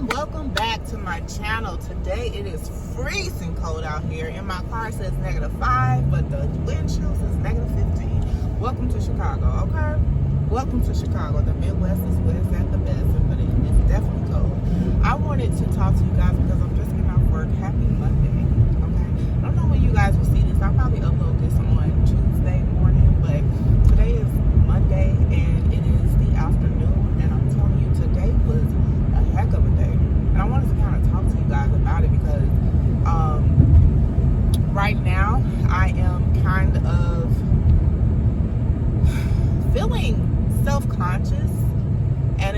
welcome back to my channel. Today it is freezing cold out here. In my car it says -5, but the wind chill says -15. Welcome to Chicago, okay? Welcome to Chicago. The Midwest is where it's at the best, but it's definitely cold. I wanted to talk to you guys because I'm just getting off work. Happy Monday, okay? I don't know when you guys will see this. I'll probably upload this on Tuesday morning, but today is Monday and it is the afternoon, and I'm telling you, today was a heck of a day. And I wanted to kind of talk to you guys about it because right now I am kind of feeling self-conscious, and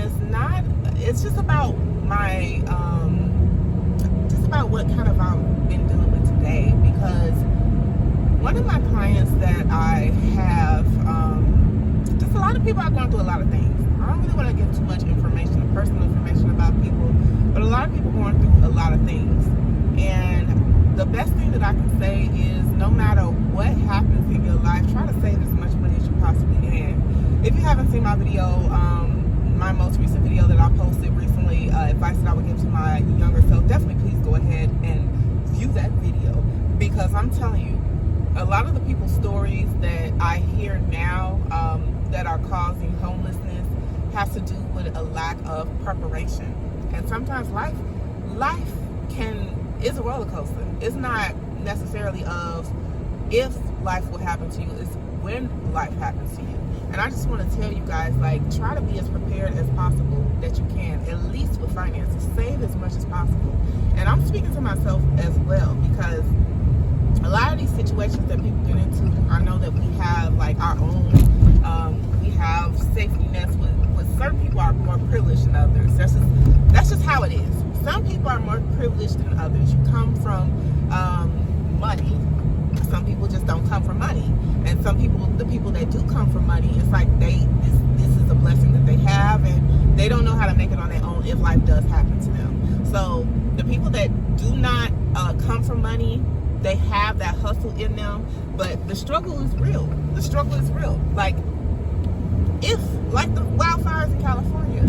it's just about my just about what kind of I've been dealing with today, because one of my clients that I have, just a lot of people are going through a lot of things. I don't really want to give too much information, personal information about people, but a lot of people are going through a lot of things. And the best thing that I can say is, no matter what happens in your life, try to save as much money as you possibly can. If you haven't seen my video, my most recent video that I posted recently, advice that I would give to my younger self, definitely please go ahead and view that video, because I'm telling you, a lot of the people's stories that I hear now that are causing homelessness has to do with a lack of preparation. And sometimes life is a roller coaster. It's not necessarily of if life will happen to you, it's when life happens to you. And I just want to tell you guys, like, try to be as prepared as possible that you can, at least with finances. Save as much as possible. And I'm speaking to myself as well, because a lot of these situations that people get into, I know that we have like our own, we have safety nets with certain people are more privileged than others. That's just how it is. Some people are more privileged than others. You come from money. Some people just don't come from money. And some people, the people that do come from money, it's like this is a blessing that they have, and they don't know how to make it on their own if life does happen to them. So the people that do not come from money, they have that hustle in them, but the struggle is real. The struggle is real. Like the wildfires in California,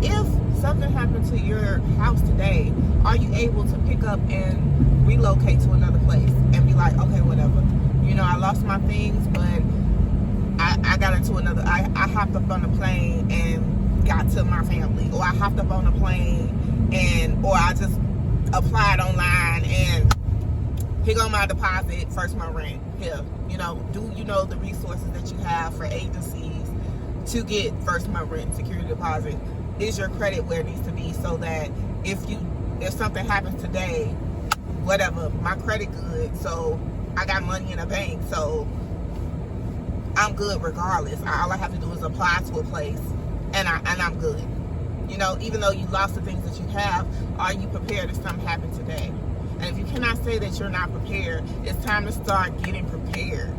if something happened to your house today, are you able to pick up and relocate to another place and be like, okay, whatever, you know, I lost my things, but I got into another, I hopped up on a plane and got to my family, or I hopped up on a plane or I just applied online and here go my deposit, first my rent. Here, you know, do you know the resources that you have for agencies to get first my rent, security deposit? Is your credit where it needs to be, so that if something happens today, whatever, my credit good, so I got money in a bank, so I'm good regardless. All I have to do is apply to a place, and I'm good. You know, even though you lost the things that you have, are you prepared if something happened today? And if you cannot say that you're not prepared, it's time to start getting prepared.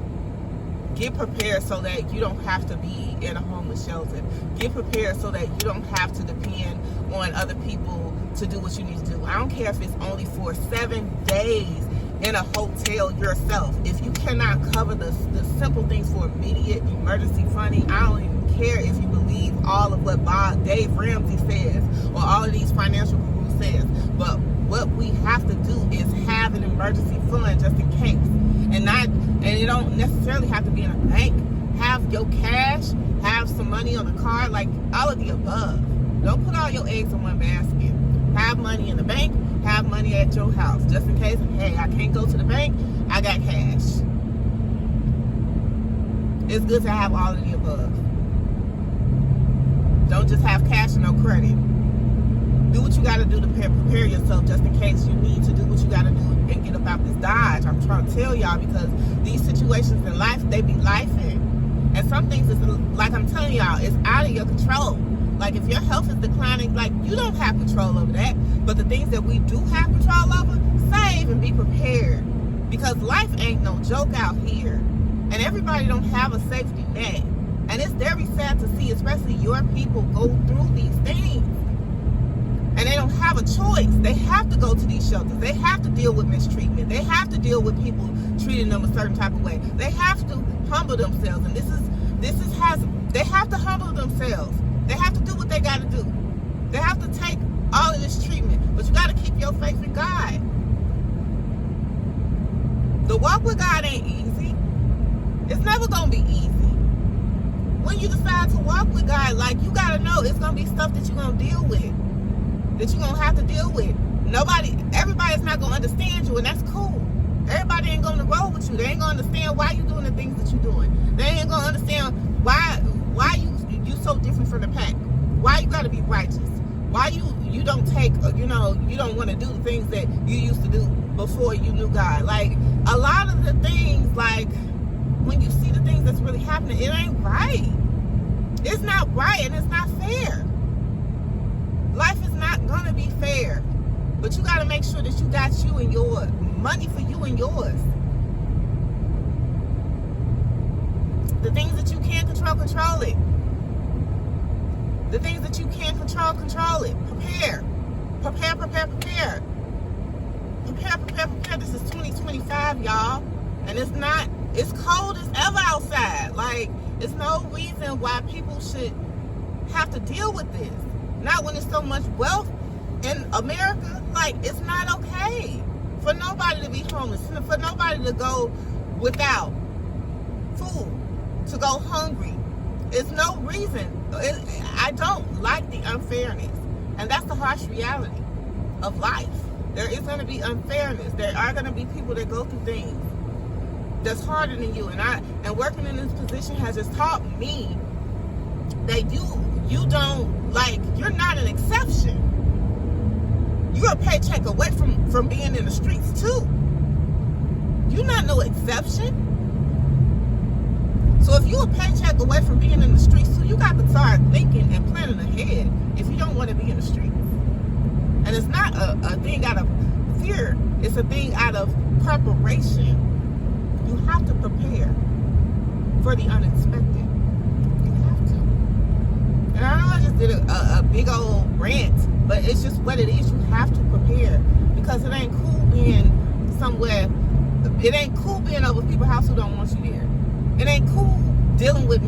Get prepared so that you don't have to be in a homeless shelter. Get prepared so that you don't have to depend on other people to do what you need to do. I don't care if it's only for 7 days in a hotel yourself. If you cannot cover the simple things for immediate emergency funding, I don't even care if you believe all of what Dave Ramsey says or all of these financial gurus says. But what we have to do is have an emergency fund just in case. And you don't necessarily have to be in a bank. Have your cash, have some money on the card, like all of the above. Don't put all your eggs in one basket. Have money in the bank, have money at your house, just in case, hey, I can't go to the bank, I got cash. It's good to have all of the above. Don't just have cash and no credit. Do what you got to do to prepare yourself, just in case you need to do what you got to do and get up out this dodge. I'm trying to tell y'all, because these situations in life, they be lifing. And some things, is like I'm telling y'all, it's out of your control. Like if your health is declining, like you don't have control over that. But the things that we do have control over, save and be prepared. Because life ain't no joke out here. And everybody don't have a safety net. And it's very sad to see, especially your people, go through these things. And they don't have a choice. They have to go to these shelters. They have to deal with mistreatment. They have to deal with people treating them a certain type of way. They have to humble themselves. And they have to humble themselves. They have to do what they got to do. They have to take all of this treatment. your faith in God. The walk with God ain't easy. It's never gonna be easy. When you decide to walk with God, like, you gotta know it's gonna be stuff that you're gonna deal with, that you're gonna have to deal with. Everybody's not gonna understand you, and that's cool. Everybody ain't gonna roll with you. They ain't gonna understand why you doing the things that you're doing. They ain't gonna understand why you so different from the pack. Why you gotta be righteous. Why you don't take, you don't want to do the things that you used to do before you knew God. Like, a lot of the things, like, when you see the things that's really happening, it ain't right. It's not right, and it's not fair. Life is not gonna be fair. But you gotta make sure that you got you and your money for you and yours. The things that you can't control, control it. The things that you can't control, control it. Prepare. Prepare, prepare, prepare. Prepare, prepare, prepare. This is 2025, y'all. And it's cold as ever outside. Like, it's no reason why people should have to deal with this. Not when there's so much wealth in America. Like, it's not okay for nobody to be homeless, for nobody to go without food, to go hungry. It's no reason. I don't like the unfairness. And that's the harsh reality of life. There is going to be unfairness. There are going to be people that go through things that's harder than you. And working in this position has just taught me that you don't, like, you're not an exception. You're a paycheck away from being in the streets too. You're not no exception. So if you're a paycheck away from being in the streets too, you got to start thinking and planning ahead if you don't want to be in the streets. And it's not a thing out of fear. It's a thing out of preparation. You have to prepare for the unexpected. You have to. And I know I just did a big old rant, but it's just what it is. You have to prepare, because it ain't cool being somewhere. It ain't cool being over people's house who don't want you there. It ain't cool dealing with